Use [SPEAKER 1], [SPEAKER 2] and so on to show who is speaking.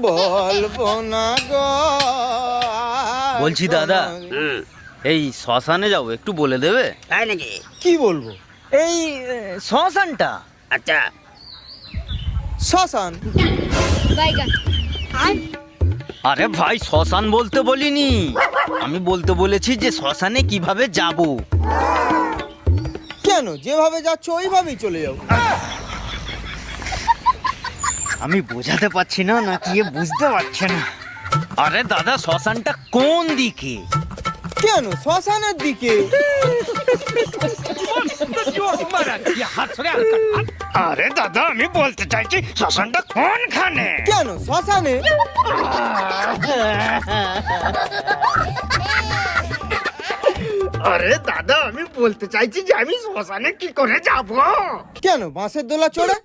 [SPEAKER 1] বলবো না গো।
[SPEAKER 2] বলছি দাদা, এই শ্মশানে যাবো, একটু বলে দেবে?
[SPEAKER 3] তাই নাকি?
[SPEAKER 1] কি বলবো?
[SPEAKER 2] এই শ্মশানটা।
[SPEAKER 3] আচ্ছা,
[SPEAKER 1] শ্মশান?
[SPEAKER 2] আরে ভাই, শ্মশান বলতে বলিনি, আমি বলতে বলেছি যে শ্মশানে কিভাবে যাব।
[SPEAKER 1] কেন, যেভাবে যাচ্ছ ওইভাবেই চলে যাও।
[SPEAKER 2] আমি বোঝাতে পারছি না নাকি এ বুঝতে পারছে না? আরে দাদা, শ্মশানটা কোন দিকে?
[SPEAKER 1] কেন, শ্মশানের দিকে।
[SPEAKER 2] আরে দাদা, আমি বলতে চাইছি শ্মশানটা কোনখানে?
[SPEAKER 1] কেন, শ্মশানে?
[SPEAKER 2] আরে দাদা, আমি বলতে চাইছি যে আমি শ্মশানে কি করে যাব?
[SPEAKER 1] কেন, বাঁশের দোলা চড়ে?